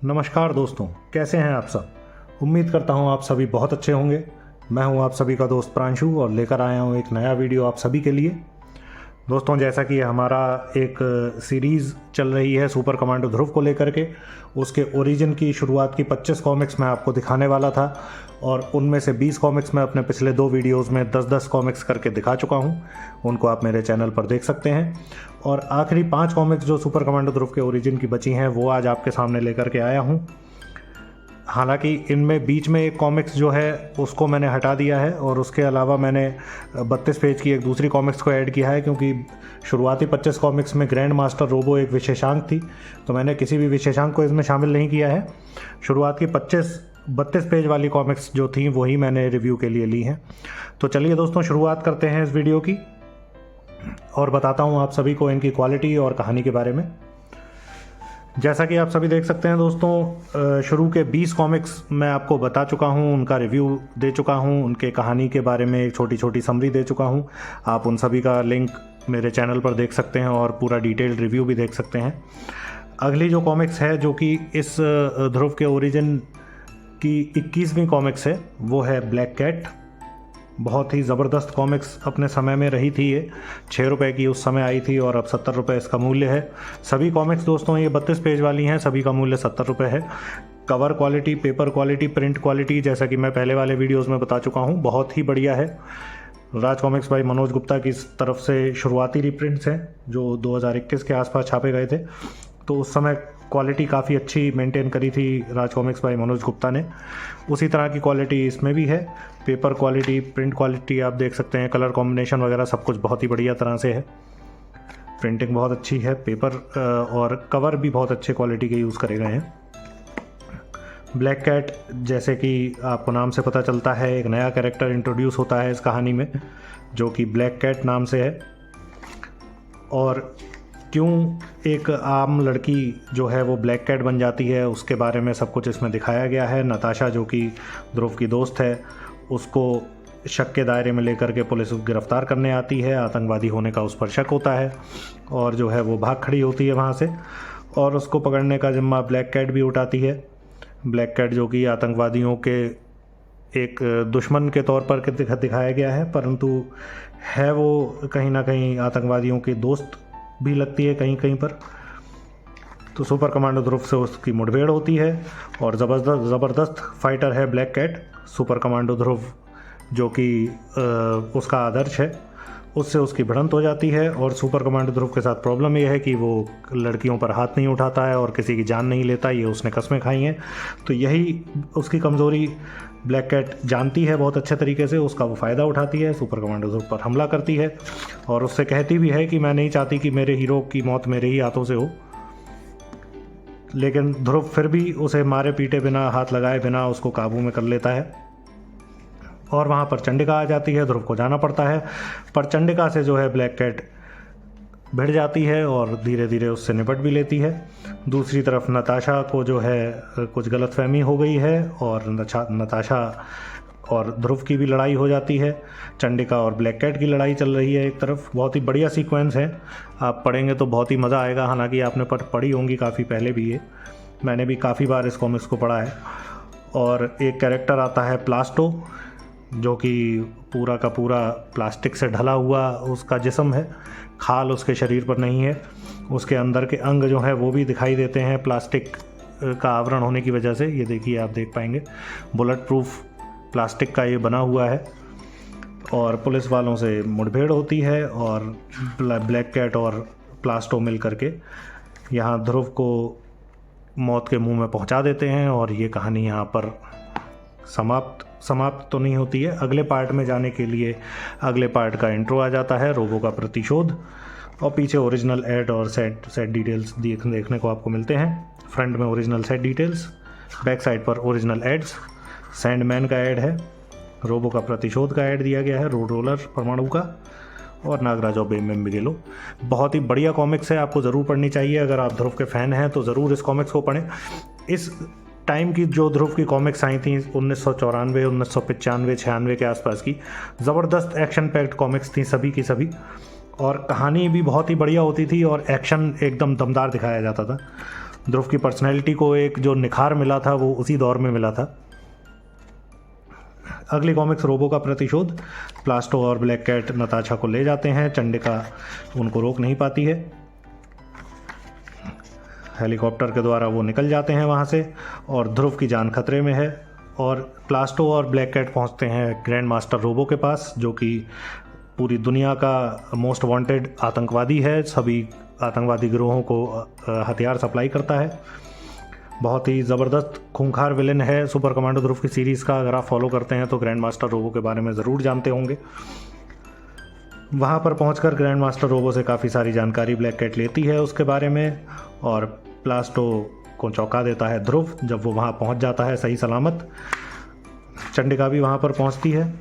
नमस्कार दोस्तों, कैसे हैं आप सब। उम्मीद करता हूं आप सभी बहुत अच्छे होंगे। मैं हूं आप सभी का दोस्त प्रांशु और लेकर आया हूं एक नया वीडियो आप सभी के लिए। दोस्तों, जैसा कि हमारा एक सीरीज़ चल रही है सुपर कमांडो ध्रुव को लेकर के, उसके ओरिजिन की शुरुआत की 25 कॉमिक्स मैं आपको दिखाने वाला था और उनमें से 20 कॉमिक्स मैं अपने पिछले 2 वीडियोस में 10-10 कॉमिक्स करके दिखा चुका हूं। उनको आप मेरे चैनल पर देख सकते हैं। और आखिरी 5 कॉमिक्स जो सुपर कमांडो ध्रुव के ओरिजिन की बची हैं वो आज आपके सामने लेकर के आया हूँ। हालांकि इनमें बीच में एक कॉमिक्स जो है उसको मैंने हटा दिया है और उसके अलावा मैंने 32 पेज की एक दूसरी कॉमिक्स को ऐड किया है, क्योंकि शुरुआती 25 कॉमिक्स में ग्रैंड मास्टर रोबो एक विशेषांक थी, तो मैंने किसी भी विशेषांक को इसमें शामिल नहीं किया है। शुरुआत की 32 पेज वाली कॉमिक्स जो थी वही मैंने रिव्यू के लिए ली हैं। तो चलिए दोस्तों, शुरुआत करते हैं इस वीडियो की और बताता हूँ आप सभी को इनकी क्वालिटी और कहानी के बारे में। जैसा कि आप सभी देख सकते हैं दोस्तों, शुरू के 20 कॉमिक्स मैं आपको बता चुका हूं, उनका रिव्यू दे चुका हूं, उनके कहानी के बारे में एक छोटी छोटी समरी दे चुका हूं। आप उन सभी का लिंक मेरे चैनल पर देख सकते हैं और पूरा डिटेल्ड रिव्यू भी देख सकते हैं। अगली जो कॉमिक्स है जो कि इस ध्रुव के ओरिजिन की 21वीं कॉमिक्स है वो है ब्लैक कैट। बहुत ही ज़बरदस्त कॉमिक्स अपने समय में रही थी। ये 6 रुपये की उस समय आई थी और अब 70 रुपये इसका मूल्य है। सभी कॉमिक्स दोस्तों ये 32 पेज वाली हैं, सभी का मूल्य 70 रुपये है। Cover quality, paper quality, print quality, जैसा कि मैं पहले वाले वीडियोज़ में बता चुका हूँ, बहुत ही बढ़िया है। राज कॉमिक्स बाई मनोज गुप्ता की तरफ से शुरुआती रिप्रिंट्स हैं जो 2021 के आसपास छापे गए थे, तो उस समय क्वालिटी काफ़ी अच्छी मेंटेन करी थी राज कॉमिक्स बाई मनोज गुप्ता ने। उसी तरह की क्वालिटी इसमें भी है। पेपर क्वालिटी, प्रिंट क्वालिटी आप देख सकते हैं, कलर कॉम्बिनेशन वगैरह सब कुछ बहुत ही बढ़िया तरह से है। प्रिंटिंग बहुत अच्छी है, पेपर और कवर भी बहुत अच्छे क्वालिटी के यूज़ करे गए हैं। ब्लैक कैट, जैसे कि आपको नाम से पता चलता है, एक नया कैरेक्टर इंट्रोड्यूस होता है इस कहानी में जो कि ब्लैक कैट नाम से है। और क्यों एक आम लड़की जो है वो ब्लैक कैट बन जाती है उसके बारे में सब कुछ इसमें दिखाया गया है। नताशा जो कि ध्रुव की दोस्त है, उसको शक के दायरे में लेकर के पुलिस गिरफ्तार करने आती है। आतंकवादी होने का उस पर शक होता है और जो है वो भाग खड़ी होती है वहाँ से और उसको पकड़ने का जिम्मा ब्लैक कैट भी उठाती है। ब्लैक कैट जो कि आतंकवादियों के एक दुश्मन के तौर पर दिखाया गया है, परंतु है वो कहीं ना कहीं आतंकवादियों की दोस्त भी लगती है कहीं कहीं पर। तो सुपर कमांडो ध्रुव से उसकी मुठभेड़ होती है और ज़बरदस्त फाइटर है ब्लैक कैट। सुपर कमांडो ध्रुव जो कि उसका आदर्श है, उससे उसकी भिड़ंत हो जाती है। और सुपर कमांडो ध्रुव के साथ प्रॉब्लम यह है कि वो लड़कियों पर हाथ नहीं उठाता है और किसी की जान नहीं लेता, ये उसने कस्में खाई हैं। तो यही उसकी कमज़ोरी ब्लैक कैट जानती है बहुत अच्छे तरीके से, उसका वो फ़ायदा उठाती है, सुपर कमांडो ध्रुव पर हमला करती है और उससे कहती भी है कि मैं नहीं चाहती कि मेरे हीरो की मौत मेरे ही हाथों से हो। लेकिन ध्रुव फिर भी उसे मारे पीटे बिना, हाथ लगाए बिना उसको काबू में कर लेता है और वहाँ पर चंडिका आ जाती है। ध्रुव को जाना पड़ता है, पर चंडिका से जो है ब्लैक कैट भिड़ जाती है और धीरे धीरे उससे निपट भी लेती है। दूसरी तरफ नताशा को जो है कुछ गलतफहमी हो गई है और नताशा और ध्रुव की भी लड़ाई हो जाती है। चंडिका और ब्लैक कैट की लड़ाई चल रही है एक तरफ। बहुत ही बढ़िया सीक्वेंस है, आप पढ़ेंगे तो बहुत ही मज़ा आएगा। हालांकि आपने पढ़ी होंगी काफ़ी पहले भी, ये मैंने भी काफ़ी बार इस कॉमिक्स को पढ़ा है। और एक कैरेक्टर आता है प्लास्टो, जो कि पूरा का पूरा प्लास्टिक से ढला हुआ उसका जिस्म है, खाल उसके शरीर पर नहीं है। उसके अंदर के अंग जो हैं वो भी दिखाई देते हैं प्लास्टिक का आवरण होने की वजह से। ये देखिए, आप देख पाएंगे बुलेट प्रूफ प्लास्टिक का ये बना हुआ है। और पुलिस वालों से मुठभेड़ होती है और ब्लैक कैट और प्लास्टो मिल करके यहाँ ध्रुव को मौत के मुंह में पहुँचा देते हैं और ये कहानी यहाँ पर समाप्त तो नहीं होती है। अगले पार्ट में जाने के लिए अगले पार्ट का इंट्रो आ जाता है, रोबो का प्रतिशोध, और पीछे ओरिजिनल एड और सेट डिटेल्स देखने को आपको मिलते हैं। फ्रंट में original set details, back side पर ओरिजिनल एड्स। सैंडमैन का ऐड है, रोबो का प्रतिशोध का ऐड दिया गया है, रोड रोलर परमाणु का, और नागराज और बेम बिगेलो। बहुत ही बढ़िया कॉमिक्स है, आपको ज़रूर पढ़नी चाहिए। अगर आप ध्रुव के फ़ैन हैं तो ज़रूर इस कॉमिक्स को पढ़ें। इस टाइम की जो ध्रुव की कॉमिक्स आई थी 1994, 1995, 96 के आसपास की, ज़बरदस्त एक्शन पैक्ड कॉमिक्स थी सभी की सभी, और कहानी भी बहुत ही बढ़िया होती थी और एक्शन एकदम दमदार दिखाया जाता था। ध्रुव की पर्सनैलिटी को एक जो निखार मिला था वो उसी दौर में मिला था। अगली कॉमिक्स रोबो का प्रतिशोध। प्लास्टो और ब्लैक कैट नताशा को ले जाते हैं, चंडिका उनको रोक नहीं पाती है। हेलीकॉप्टर के द्वारा वो निकल जाते हैं वहाँ से और ध्रुव की जान खतरे में है। और प्लास्टो और ब्लैक कैट पहुँचते हैं ग्रैंड मास्टर रोबो के पास, जो कि पूरी दुनिया का मोस्ट वांटेड आतंकवादी है, सभी आतंकवादी गिरोहों को हथियार सप्लाई करता है। बहुत ही ज़बरदस्त खूंखार विलेन है सुपर कमांडो ध्रुव की सीरीज़ का। अगर आप फॉलो करते हैं तो ग्रैंड मास्टर रोबो के बारे में ज़रूर जानते होंगे। वहाँ पर पहुंचकर ग्रैंड मास्टर रोबो से काफ़ी सारी जानकारी ब्लैक कैट लेती है उसके बारे में, और प्लास्टो को चौंका देता है ध्रुव जब वो वहाँ पहुँच जाता है सही सलामत। चंडिका भी वहाँ पर पहुँचती है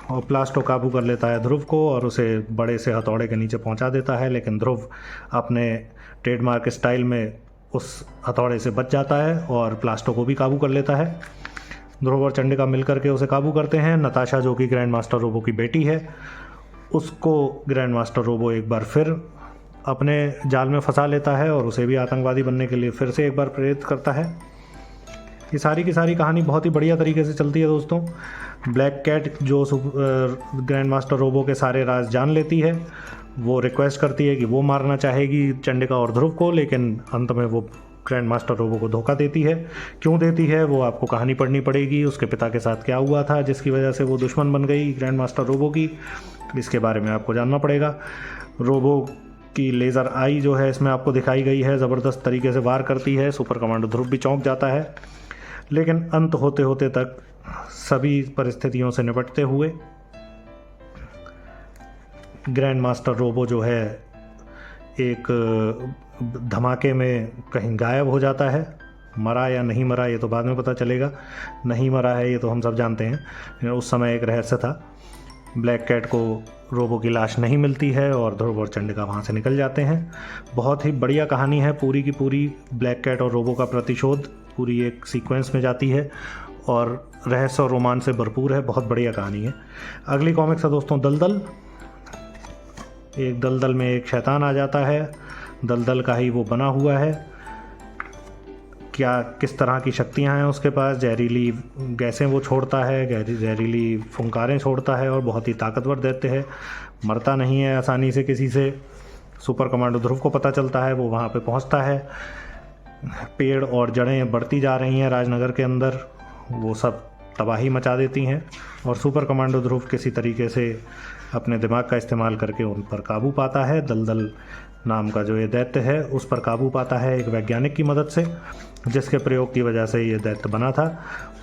और प्लास्टो काबू कर लेता है ध्रुव को और उसे बड़े से हथौड़े के नीचे पहुँचा देता है, लेकिन ध्रुव अपने ट्रेडमार्क स्टाइल में उस हथौड़े से बच जाता है और प्लास्टो को भी काबू कर लेता है। ध्रुव और चंडिका मिलकर के उसे काबू करते हैं। नताशा, जो कि ग्रैंड मास्टर रोबो की बेटी है, उसको ग्रैंड मास्टर रोबो एक बार फिर अपने जाल में फंसा लेता है और उसे भी आतंकवादी बनने के लिए फिर से एक बार प्रेरित करता है। ये सारी की सारी कहानी बहुत ही बढ़िया तरीके से चलती है दोस्तों। ब्लैक कैट जो ग्रैंड मास्टर रोबो के सारे राज जान लेती है, वो रिक्वेस्ट करती है कि वो मारना चाहेगी चंडिका और ध्रुव को, लेकिन अंत में वो ग्रैंड मास्टर रोबो को धोखा देती है। क्यों देती है वो आपको कहानी पढ़नी पड़ेगी। उसके पिता के साथ क्या हुआ था जिसकी वजह से वो दुश्मन बन गई ग्रैंड मास्टर रोबो की, इसके बारे में आपको जानना पड़ेगा। रोबो की लेज़र आई जो है इसमें आपको दिखाई गई है, ज़बरदस्त तरीके से वार करती है। सुपर कमांडो ध्रुव भी चौंक जाता है, लेकिन अंत होते होते तक सभी परिस्थितियों से निपटते हुए ग्रैंड मास्टर रोबो जो है एक धमाके में कहीं गायब हो जाता है। मरा या नहीं मरा ये तो बाद में पता चलेगा। नहीं मरा है ये तो हम सब जानते हैं, उस समय एक रहस्य था। ब्लैक कैट को रोबो की लाश नहीं मिलती है और ध्रुव और चंडिका वहाँ से निकल जाते हैं। बहुत ही बढ़िया कहानी है पूरी की पूरी। ब्लैक कैट और रोबो का प्रतिशोध पूरी एक सीक्वेंस में जाती है और रहस्य और रोमांच से भरपूर है। बहुत बढ़िया कहानी है। अगली कॉमिक्स है दोस्तों दलदल। एक दलदल में एक शैतान आ जाता है, दलदल का ही वो बना हुआ है। क्या किस तरह की शक्तियां हैं उसके पास, जहरीली गैसें वो छोड़ता है, जहरीली फुंकारें छोड़ता है और बहुत ही ताकतवर दैत्य है। मरता नहीं है आसानी से किसी से। सुपर कमांडो ध्रुव को पता चलता है, वो वहाँ पे पहुँचता है। पेड़ और जड़ें बढ़ती जा रही हैं राजनगर के अंदर, वो सब तबाही मचा देती हैं और सुपर कमांडो ध्रुव किसी तरीके से अपने दिमाग का इस्तेमाल करके उन पर काबू पाता है। दलदल नाम का जो ये दैत्य है उस पर काबू पाता है एक वैज्ञानिक की मदद से, जिसके प्रयोग की वजह से ये दैत्य बना था।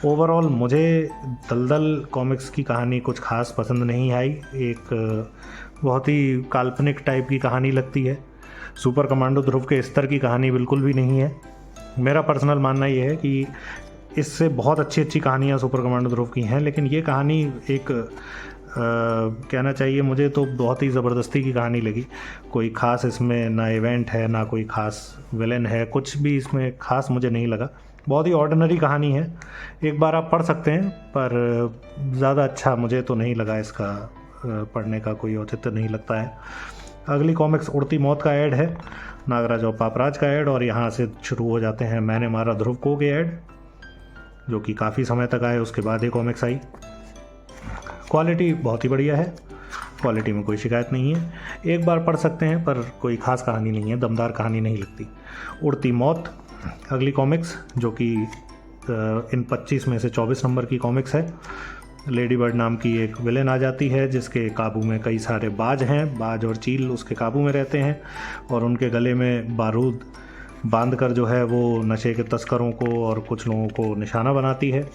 ओवरऑल मुझे दलदल कॉमिक्स की कहानी कुछ खास पसंद नहीं आई। एक बहुत ही काल्पनिक टाइप की कहानी लगती है। सुपर कमांडो ध्रुव के स्तर की कहानी बिल्कुल भी नहीं है। मेरा पर्सनल मानना ये है कि इससे बहुत अच्छी अच्छी कहानियाँ सुपर कमांडो ध्रुव की हैं, लेकिन ये कहानी एक कहना चाहिए मुझे तो बहुत ही ज़बरदस्ती की कहानी लगी। कोई ख़ास इसमें ना इवेंट है ना कोई ख़ास विलेन है, कुछ भी इसमें ख़ास मुझे नहीं लगा। बहुत ही ऑर्डिनरी कहानी है, एक बार आप पढ़ सकते हैं पर ज़्यादा अच्छा मुझे तो नहीं लगा। इसका पढ़ने का कोई औचित्य नहीं लगता है। अगली कॉमिक्स उड़ती मौत का ऐड है, नागराज और पापराज का ऐड, और यहाँ से शुरू हो जाते हैं मैंने मारा ध्रुव को के ऐड, जो कि काफ़ी समय तक आए। उसके बाद ये कॉमिक्स आई। क्वालिटी बहुत ही बढ़िया है, क्वालिटी में कोई शिकायत नहीं है, एक बार पढ़ सकते हैं पर कोई ख़ास कहानी नहीं है, दमदार कहानी नहीं लगती। उड़ती मौत अगली कॉमिक्स, जो कि इन 25 में से 24 नंबर की कॉमिक्स है। लेडी बर्ड नाम की एक विलेन आ जाती है जिसके काबू में कई सारे बाज हैं, बाज और चील उसके काबू में रहते हैं और उनके गले में बारूद बांध कर जो है वो नशे के तस्करों को और कुछ लोगों को निशाना बनाती है।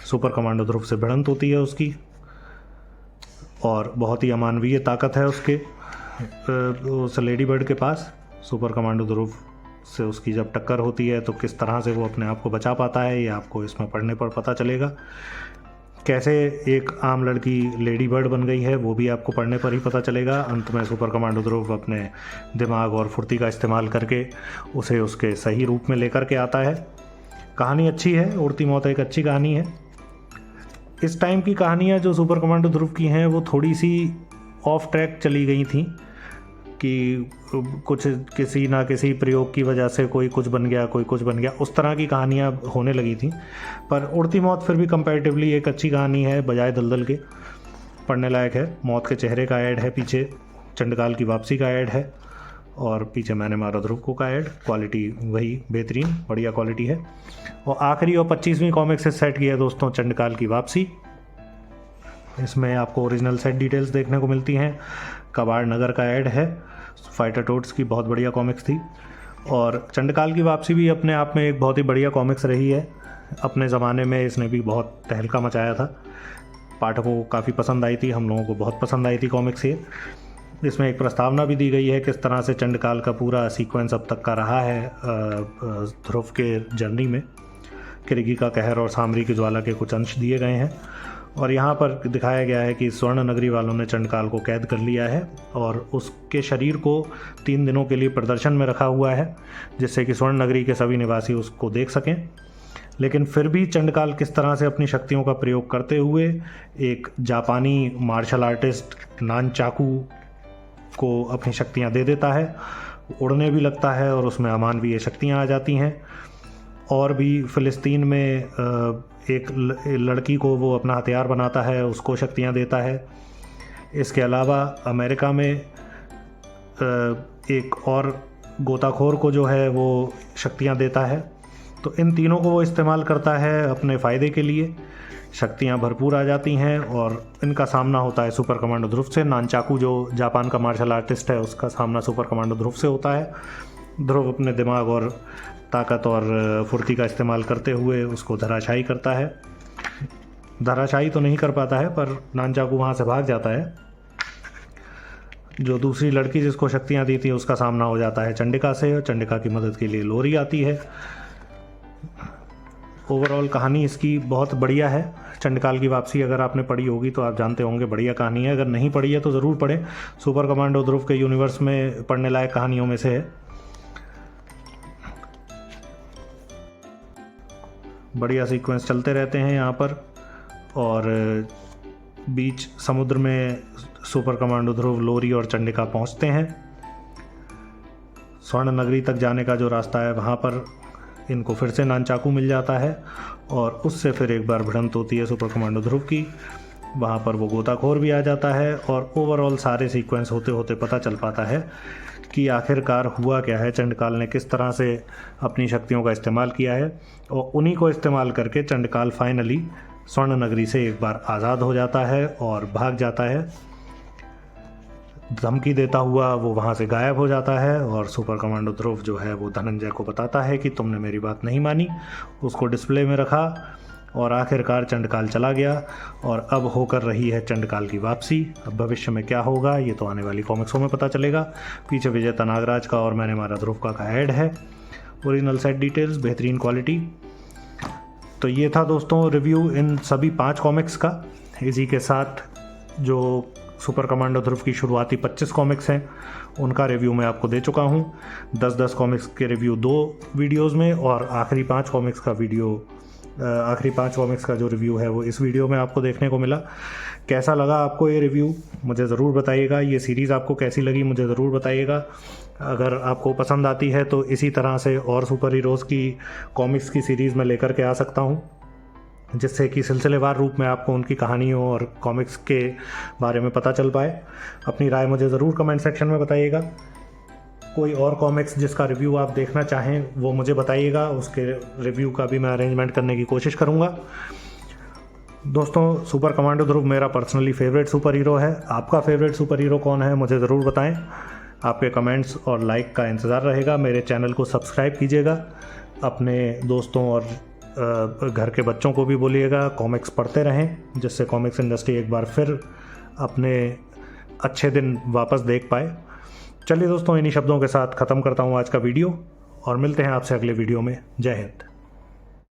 सुपर कमांडो ध्रुव से भिड़ंत होती है उसकी और बहुत ही अमानवीय ताकत है उसके उस लेडी बर्ड के पास। सुपर कमांडो ध्रुव से उसकी जब टक्कर होती है तो किस तरह से वो अपने आप को बचा पाता है ये आपको इसमें पढ़ने पर पता चलेगा। कैसे एक आम लड़की लेडी बर्ड बन गई है वो भी आपको पढ़ने पर ही पता चलेगा। अंत में सुपर कमांडो ध्रुव अपने दिमाग और फुर्ती का इस्तेमाल करके उसे उसके सही रूप में लेकर के आता है। कहानी अच्छी है, उड़ती मौत एक अच्छी कहानी है। इस टाइम की कहानियाँ जो सुपर कमांडो ध्रुव की हैं वो थोड़ी सी ऑफ ट्रैक चली गई थी। कि कुछ किसी ना किसी प्रयोग की वजह से कोई कुछ बन गया, कोई कुछ बन गया, उस तरह की कहानियाँ होने लगी थी। पर उड़ती मौत फिर भी कंपैरेटिवली एक अच्छी कहानी है, बजाय दलदल के पढ़ने लायक है। मौत के चेहरे का ऐड है, पीछे चंडकाल की वापसी का ऐड है, और पीछे मैंने मारा ध्रुव को का ऐड। क्वालिटी वही बेहतरीन बढ़िया क्वालिटी है। और आखिरी और 25वीं कॉमिक्स इस सेट की है दोस्तों, चंडकाल की वापसी। इसमें आपको ओरिजिनल सेट डिटेल्स देखने को मिलती हैं। कबाड़ नगर का ऐड है। फाइटर टोट्स की बहुत बढ़िया कॉमिक्स थी। और चंडकाल की वापसी भी अपने आप में एक बहुत ही बढ़िया कॉमिक्स रही है। अपने ज़माने में इसने भी बहुत तहलका मचाया था, पाठकों को काफ़ी पसंद आई थी, हम लोगों को बहुत पसंद आई थी कॉमिक्स ये। इसमें एक प्रस्तावना भी दी गई है किस तरह से चंडकाल का पूरा सीक्वेंस अब तक का रहा है ध्रुव के जर्नी में। किरगी का कहर और सामरी की ज्वाला के कुछ अंश दिए गए हैं, और यहाँ पर दिखाया गया है कि स्वर्ण नगरी वालों ने चंडकाल को कैद कर लिया है और उसके शरीर को 3 दिनों के लिए प्रदर्शन में रखा हुआ है, जिससे कि स्वर्ण नगरी के सभी निवासी उसको देख सकें। लेकिन फिर भी चंडकाल किस तरह से अपनी शक्तियों का प्रयोग करते हुए एक जापानी मार्शल आर्टिस्ट नानचाकू को अपनी शक्तियाँ दे देता है, उड़ने भी लगता है और उसमें अमानवीय शक्तियाँ आ जाती हैं। और भी फ़िलिस्तीन में एक लड़की को वो अपना हथियार बनाता है, उसको शक्तियाँ देता है। इसके अलावा अमेरिका में एक और गोताखोर को जो है वो शक्तियाँ देता है। तो इन तीनों को वो इस्तेमाल करता है अपने फ़ायदे के लिए। शक्तियाँ भरपूर आ जाती हैं और इनका सामना होता है सुपर कमांडो ध्रुव से। नानचाकू जो जापान का मार्शल आर्टिस्ट है, उसका सामना सुपर कमांडो ध्रुव से होता है। ध्रुव अपने दिमाग और ताकत और फुर्ती का इस्तेमाल करते हुए उसको धराशायी करता है। धराशायी तो नहीं कर पाता है, पर नानचाकू वहाँ से भाग जाता है। जो दूसरी लड़की जिसको शक्तियाँ दी थी उसका सामना हो जाता है चंडिका से, और चंडिका की मदद के लिए लोरी आती है। ओवरऑल कहानी इसकी बहुत बढ़िया है। चंडकाल की वापसी अगर आपने पढ़ी होगी तो आप जानते होंगे बढ़िया कहानी है। अगर नहीं पढ़ी है तो ज़रूर पढ़ें। सुपर कमांडो ध्रुव के यूनिवर्स में पढ़ने लायक कहानियों में से है। बढ़िया सीक्वेंस चलते रहते हैं यहाँ पर, और बीच समुद्र में सुपर कमांडो ध्रुव, लोरी और चंडिका पहुँचते हैं। स्वर्ण नगरी तक जाने का जो रास्ता है वहाँ पर इनको फिर से नानचाकू मिल जाता है, और उससे फिर एक बार भिड़ंत होती है सुपर कमांडो ध्रुव की। वहाँ पर वो गोताखोर भी आ जाता है, और ओवरऑल सारे सीक्वेंस होते होते पता चल पाता है कि आखिरकार हुआ क्या है, चंडकाल ने किस तरह से अपनी शक्तियों का इस्तेमाल किया है। और उन्हीं को इस्तेमाल करके चंडकाल फाइनली स्वर्ण नगरी से एक बार आज़ाद हो जाता है और भाग जाता है। धमकी देता हुआ वो वहाँ से गायब हो जाता है, और सुपर कमांडो ध्रुव जो है वो धनंजय को बताता है कि तुमने मेरी बात नहीं मानी। उसको डिस्प्ले में रखा, और आखिरकार चंडकाल चला गया, और अब होकर रही है चंडकाल की वापसी। अब भविष्य में क्या होगा ये तो आने वाली कॉमिक्सों में पता चलेगा। पीछे विजेता नागराज का और मैंने मारा ध्रुव का ऐड है। ओरिजिनल सेट डिटेल्स, बेहतरीन क्वालिटी। तो ये था दोस्तों रिव्यू इन सभी 5 कॉमिक्स का। इसी के साथ जो सुपर कमांडो ध्रुव की शुरुआती 25 कॉमिक्स हैं उनका रिव्यू मैं आपको दे चुका हूँ। 10-10 कॉमिक्स के रिव्यू 2 वीडियोस में, और आखिरी 5 कॉमिक्स का जो रिव्यू है वो इस वीडियो में आपको देखने को मिला। कैसा लगा आपको ये रिव्यू मुझे ज़रूर बताइएगा। ये सीरीज़ आपको कैसी लगी मुझे ज़रूर बताइएगा। अगर आपको पसंद आती है तो इसी तरह से और सुपर हीरोज़ की कॉमिक्स की सीरीज़ में लेकर के आ सकता हूँ, जिससे कि सिलसिलेवार रूप में आपको उनकी कहानियों और कॉमिक्स के बारे में पता चल पाए। अपनी राय मुझे ज़रूर कमेंट सेक्शन में बताइएगा। कोई और कॉमिक्स जिसका रिव्यू आप देखना चाहें वो मुझे बताइएगा, उसके रिव्यू का भी मैं अरेंजमेंट करने की कोशिश करूँगा। दोस्तों, सुपर कमांडो ध्रुव मेरा पर्सनली फेवरेट सुपर हीरो है। आपका फेवरेट सुपर हीरो कौन है मुझे ज़रूर बताएं। आपके कमेंट्स और लाइक का इंतज़ार रहेगा। मेरे चैनल को सब्सक्राइब कीजिएगा। अपने दोस्तों और घर के बच्चों को भी बोलिएगा कॉमिक्स पढ़ते रहें, जिससे कॉमिक्स इंडस्ट्री एक बार फिर अपने अच्छे दिन वापस देख पाए। चलिए दोस्तों, इन्हीं शब्दों के साथ ख़त्म करता हूँ आज का वीडियो, और मिलते हैं आपसे अगले वीडियो में। जय हिंद।